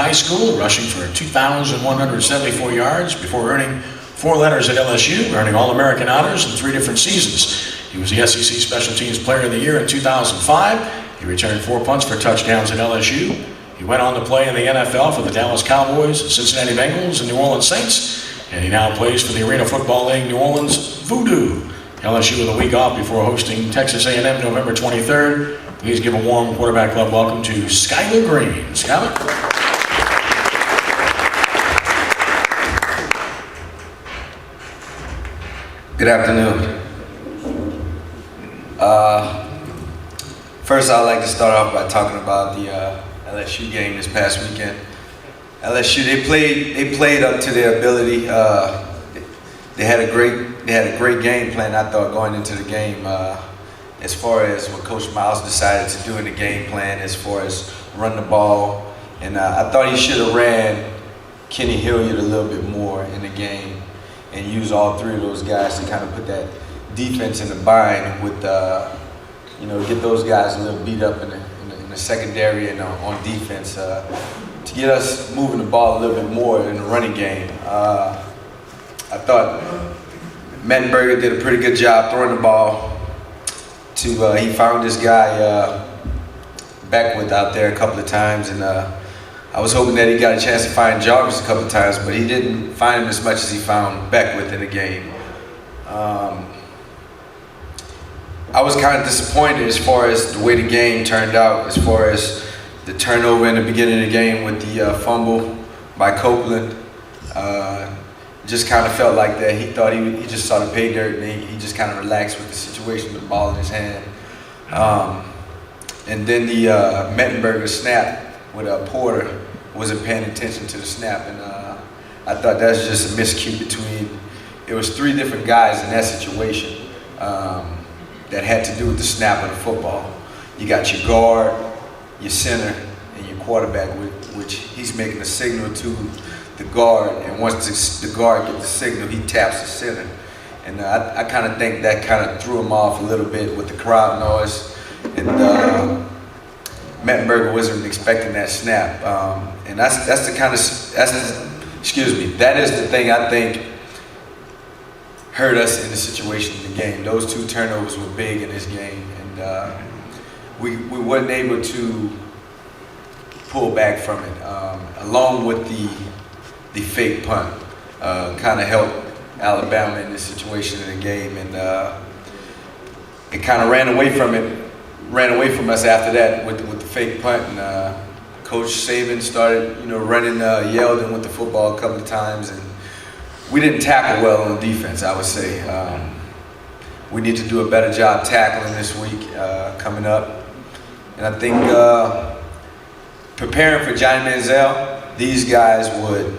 High School, rushing for 2,174 yards before earning 4 letters at LSU, earning All-American honors in 3 different seasons. He was the SEC Special Teams Player of the Year in 2005. He returned 4 punts for touchdowns at LSU. He went on to play in the NFL for the Dallas Cowboys, the Cincinnati Bengals, and New Orleans Saints, and he now plays for the Arena Football League New Orleans VooDoo. LSU with a week off before hosting Texas A&M November 23rd. Please give a warm Quarterback Club welcome to Skyler Green. Skyler? Good afternoon. First, I'd like to start off by talking about the LSU game this past weekend. LSU, they played up to their ability. They had a great game plan, I thought, going into the game. As far as what Coach Miles decided to do in the game plan, as far as run the ball, and I thought he should have ran Kenny Hilliard a little bit more in the game, and use all 3 of those guys to kind of put that defense in the bind with, get those guys a little beat up in the secondary and on defense to get us moving the ball a little bit more in the running game. I thought Mettenberger did a pretty good job throwing the ball he found this guy Beckwith out there a couple of times, and I was hoping that he got a chance to find Jarvis a couple of times, but he didn't find him as much as he found Beckwith in the game. I was kind of disappointed as far as the way the game turned out, as far as the turnover in the beginning of the game with the fumble by Copeland. Just kind of felt like that. He thought he just saw the pay dirt, and he just kind of relaxed with the situation with the ball in his hand. And then the Mettenberger snap with Porter wasn't paying attention to the snap, and I thought that's just a miscue between. It was 3 different guys in that situation that had to do with the snap of the football. You got your guard, your center, and your quarterback, which he's making a signal to the guard, and once the guard gets the signal, he taps the center. And I kind of think that kind of threw him off a little bit with the crowd noise, and Mettenberger wasn't expecting that snap. And that is the thing I think hurt us in the situation in the game. Those 2 turnovers were big in this game, and we weren't able to pull back from it, along with the fake punt. Kind of helped Alabama in this situation in the game, and it kind of ran away from us after that with the fake punt. And Coach Saban started, running Yeldon with the football a couple of times, and we didn't tackle well on defense, I would say. We need to do a better job tackling this week coming up, and I think preparing for Johnny Manziel, these guys would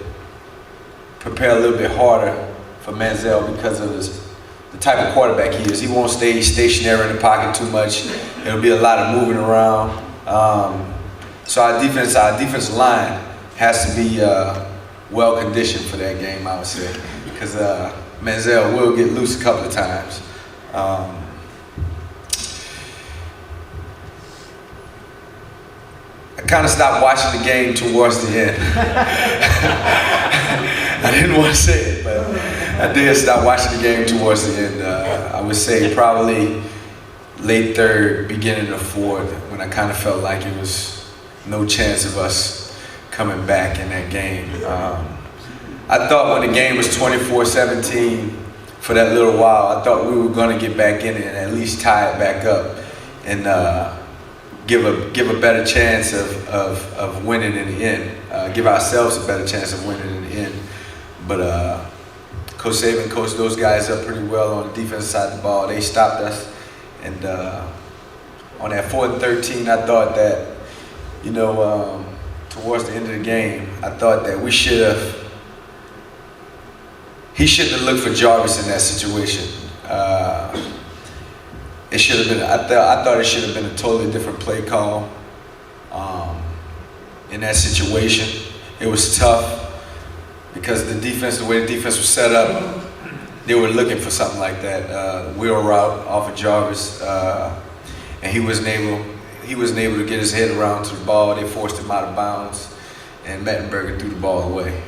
prepare a little bit harder for Manziel because of the type of quarterback he is. He won't stay stationary in the pocket too much. It'll be a lot of moving around. So our defensive line has to be well conditioned for that game, I would say, because Manziel will get loose a couple of times. I kind of stopped watching the game towards the end. I didn't want to say it, but I did stop watching the game towards the end. I would say probably late 3rd, beginning of 4th, when I kind of felt like it was no chance of us coming back in that game. I thought when the game was 24-17 for that little while, I thought we were going to get back in it and at least tie it back up and give a better chance of winning in the end. Give ourselves a better chance of winning in the end. But Coach Saban coached those guys up pretty well on the defensive side of the ball. They stopped us. And on that 4th and 13, I thought that, towards the end of the game, I thought that he shouldn't have looked for Jarvis in that situation. It should have been. I thought it should have been a totally different play call in that situation. It was tough because the way the defense was set up, they were looking for something like that. Wheel route off of Jarvis, and he wasn't able to get his head around to the ball. They forced him out of bounds, and Mettenberger threw the ball away.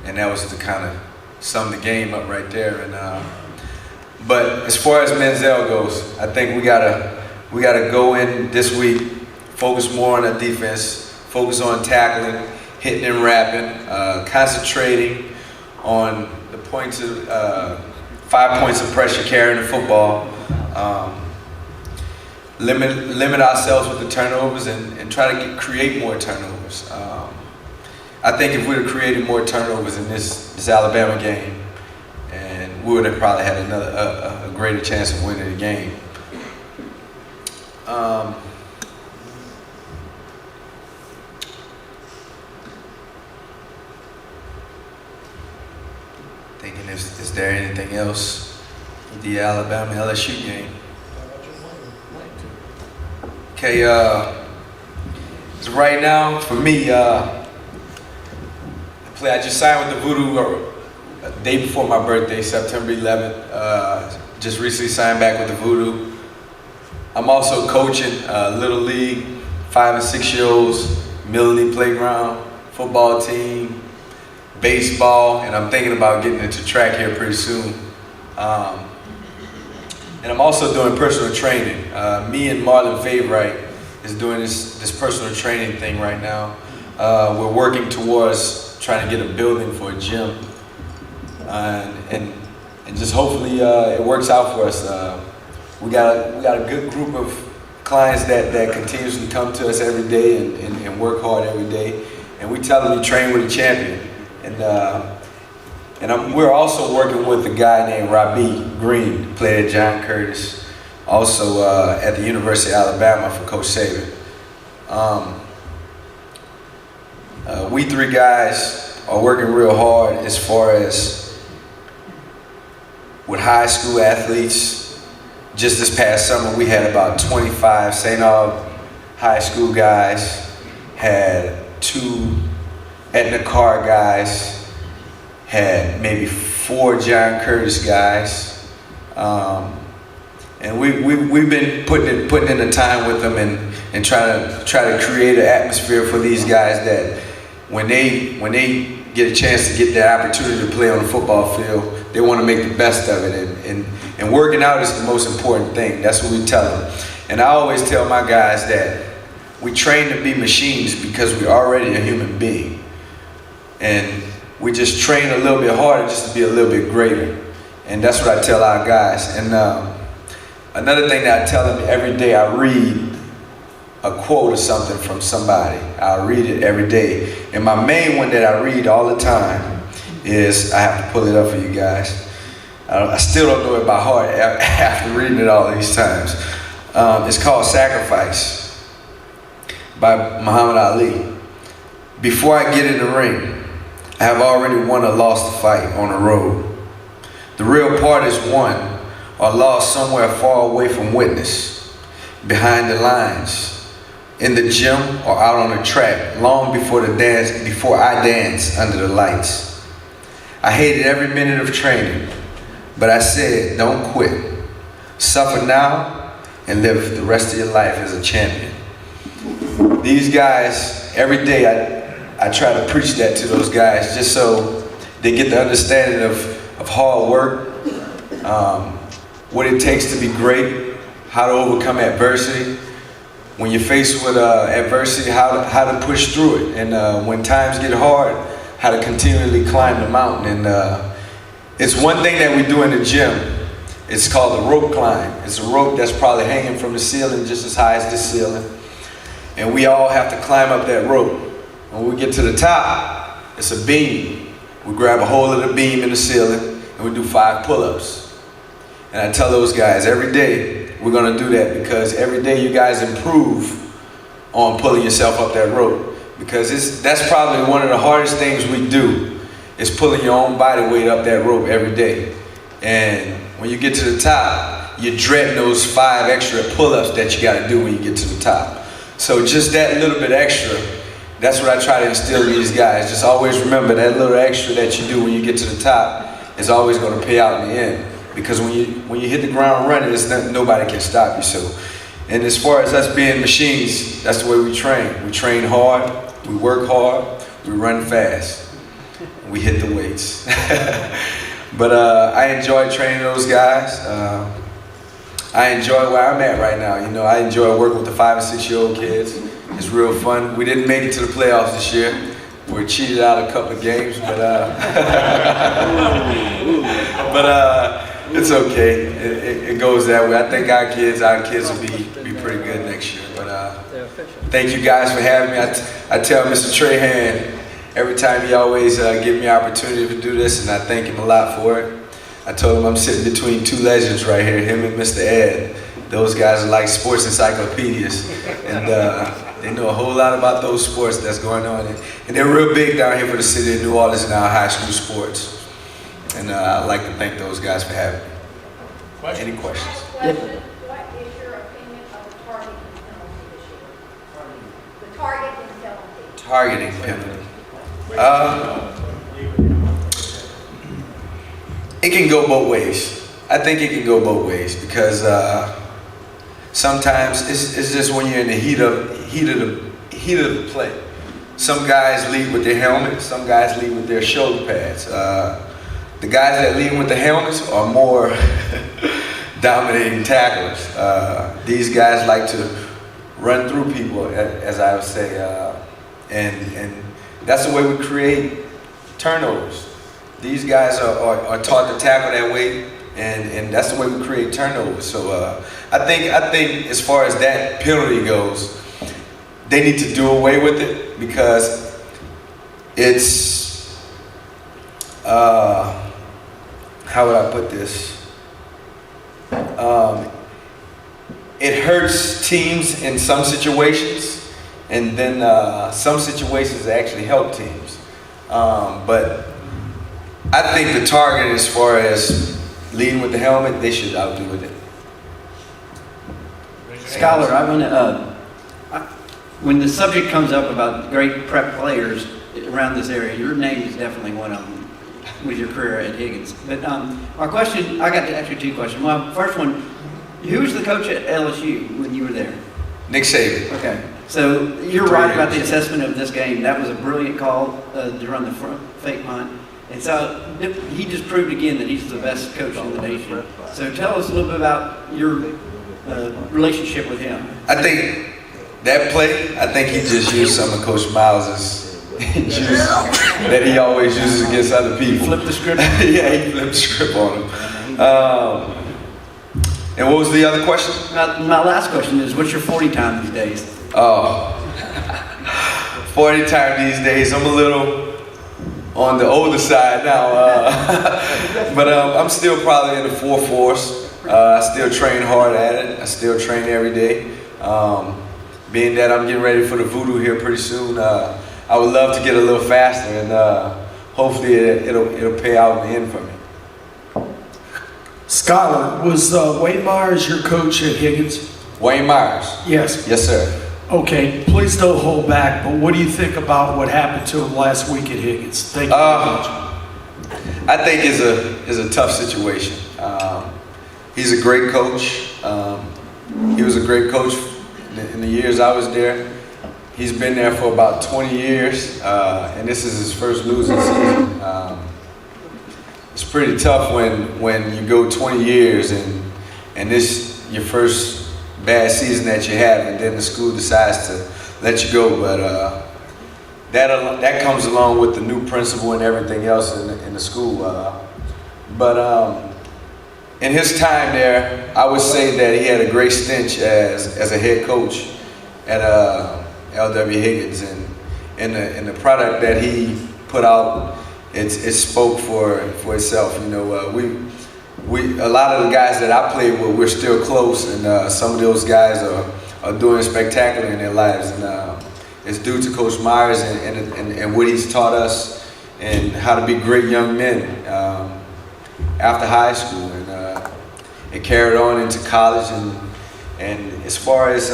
And that was to kind of sum the game up right there. And but as far as Menzel goes, I think we gotta go in this week, focus more on our defense, focus on tackling, hitting and wrapping, concentrating on the points of 5 points of pressure carrying the football. Limit ourselves with the turnovers and try to create more turnovers. I think if we would have created more turnovers in this Alabama game, and we would have probably had a greater chance of winning the game. Thinking, is there anything else with the Alabama LSU game? Okay, so right now, for me, I just signed with the VooDoo a day before my birthday, September 11th. Just recently signed back with the VooDoo. I'm also coaching Little League, 5 and 6 year olds, Middle League playground, football team, baseball, and I'm thinking about getting into track here pretty soon. And I'm also doing personal training. Me and Marlon Favorite is doing this personal training thing right now. We're working towards trying to get a building for a gym. And just hopefully it works out for us. We got a good group of clients that continuously come to us every day and work hard every day. And we tell them to train with a champion. We're also working with a guy named Robbie Green, who played at John Curtis, also at the University of Alabama for Coach Saban. We 3 guys are working real hard as far as with high school athletes. Just this past summer, we had about 25 St. Aug high school guys, had 2 Etna Carr guys, had maybe 4 John Curtis guys, and we've been putting in the time with them and try to create an atmosphere for these guys that when they get a chance to get that opportunity to play on the football field, they want to make the best of it, and working out is the most important thing. That's what we tell them. And I always tell my guys that we train to be machines because we're already a human being. And we just train a little bit harder just to be a little bit greater. And that's what I tell our guys. And another thing that I tell them every day, I read a quote or something from somebody. I read it every day. And my main one that I read all the time is, I have to pull it up for you guys. I still don't know it by heart after reading it all these times. It's called Sacrifice by Muhammad Ali. Before I get in the ring, I have already won or lost the fight on the road. The real part is won or lost somewhere far away from witness, behind the lines, in the gym or out on the track, long before I dance under the lights. I hated every minute of training, but I said, don't quit. Suffer now and live the rest of your life as a champion. These guys, every day I try to preach that to those guys just so they get the understanding of hard work, what it takes to be great, how to overcome adversity. When you're faced with adversity, how to push through it. And when times get hard, how to continually climb the mountain. And it's one thing that we do in the gym. It's called the rope climb. It's a rope that's probably hanging from the ceiling just as high as the ceiling. And we all have to climb up that rope. When we get to the top, it's a beam. We grab a hold of the beam in the ceiling and we do 5 pull-ups. And I tell those guys every day, we're gonna do that because every day you guys improve on pulling yourself up that rope. Because that's probably one of the hardest things we do, is pulling your own body weight up that rope every day. And when you get to the top, you're dreading those 5 extra pull-ups that you gotta do when you get to the top. So just that little bit extra, that's what I try to instill in these guys. Just always remember that little extra that you do when you get to the top is always going to pay out in the end. Because when you hit the ground running, nobody can stop you. So, and as far as us being machines, that's the way we train. We train hard, We work hard, we run fast, and we hit the weights. But I enjoy training those guys. I enjoy where I'm at right now. You know, I enjoy working with the 5 and 6-year-old kids. It's real fun. We didn't make it to the playoffs this year. We were cheated out a couple of games, but it's okay. It goes that way. I think our kids will be pretty good next year. But thank you guys for having me. I tell Mr. Trahan every time he always give me opportunity to do this, and I thank him a lot for it. I told him I'm sitting between 2 legends right here, him and Mr. Ed. Those guys are like sports encyclopedias, and they know a whole lot about those sports that's going on. And they're real big down here for the city of New Orleans and our high school sports. And I'd like to thank those guys for having me. Any questions? What is your opinion of the targeting penalty this year? The targeting penalty. Targeting penalty. It can go both ways. I think it can go both ways because sometimes it's just when you're in the heat of the play. Some guys lead with their helmet. Some guys lead with their shoulder pads. The guys that lead with the helmets are more dominating tacklers. These guys like to run through people, as I would say, and that's the way we create turnovers. These guys are taught to tackle that way, and that's the way we create turnovers. So I think as far as that penalty goes, they need to do away with it because it's how would I put this? It hurts teams in some situations, and then some situations actually help teams. But I think the target, as far as leading with the helmet, they should outdo with it. Skyler, I want to, when the subject comes up about great prep players around this area, your name is definitely one of them with your career at Higgins. But our question, I got actually 2 questions. Well, first one, who was the coach at LSU when you were there? Nick Saban. Okay. So you're right about the assessment of this game. That was a brilliant call to run the fake punt. And so he just proved again that he's the best coach in the nation. So tell us a little bit about your relationship with him. I think that play, I think he just used some of Coach Miles's juice that he always uses against other people. Flip the script? Yeah, he flipped the script on him. And what was the other question? My last question is, what's your 40 time these days? Oh, 40 time these days. I'm a little on the older side now, but I'm still probably in the 4.4s. I still train hard at it. I still train every day. Being that I'm getting ready for the VooDoo here pretty soon, I would love to get a little faster, and hopefully it'll pay out in the end for me. Skyler, was Wayne Myers your coach at Higgins? Wayne Myers. Yes. Yes, sir. Okay, please don't hold back, but what do you think about what happened to him last week at Higgins? Thank you very much. I think it's a tough situation. He's a great coach. He was a great coach in the years I was there. He's been there for about 20 years, and this is his first losing season. It's pretty tough when you go 20 years and this your first bad season that you have, and then the school decides to let you go. But that comes along with the new principal and everything else in the school. But in his time there, I would say that he had a great stench as a head coach at LW Higgins, and the product that he put out, it spoke for itself. You know, we a lot of the guys that I played with, we're still close, and some of those guys are doing spectacular in their lives, and it's due to Coach Myers and what he's taught us and how to be great young men after high school, and it carried on into college, and as far as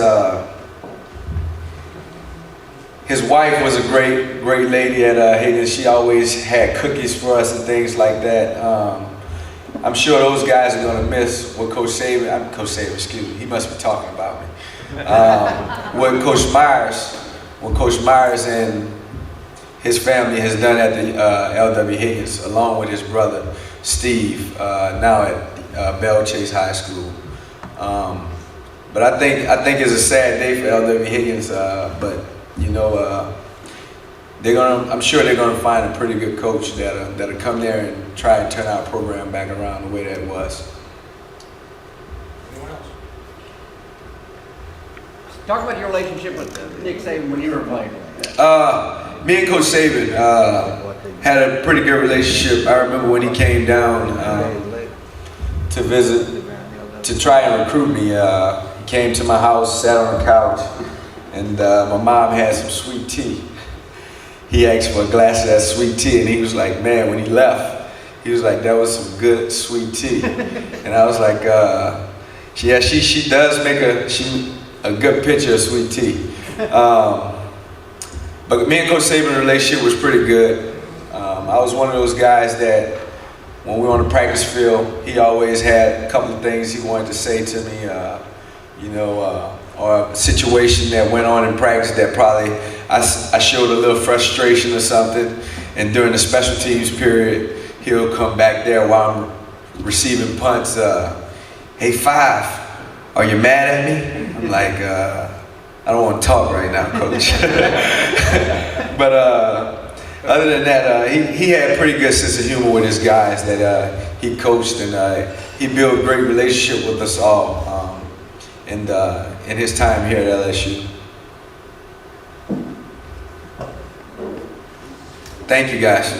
his wife was a great lady at Higgins. She always had cookies for us and things like that. I'm sure those guys are going to miss what Coach Saban, excuse me, he must be talking about me. What Coach Myers what Coach Myers and his family has done at the LW Higgins, along with his brother Steve, now at Bell Chase High School. But I think it's a sad day for LW Higgins. But you know, I'm sure they're gonna find a pretty good coach that'll come there and try and turn our program back around the way that it was. Anyone else? Talk about your relationship with Nick Saban when you were playing. Me and Coach Saban had a pretty good relationship. I remember when he came down to visit, to try and recruit me. He came to my house, sat on the couch, and my mom had some sweet tea. He asked for a glass of that sweet tea, and he was like, man, when he left, he was like, that was some good sweet tea. And I was like, yeah, she does make a good picture of sweet tea. But me and Coach Saban's relationship was pretty good. I was one of those guys that when we were on the practice field, he always had a couple of things he wanted to say to me, or a situation that went on in practice that probably I showed a little frustration or something. And during the special teams period, he'll come back there while I'm receiving punts. Hey, Five, are you mad at me? I'm like, I don't want to talk right now, Coach. But other than that, he had a pretty good sense of humor with his guys that he coached, and he built a great relationship with us all in his time here at LSU. Thank you, guys.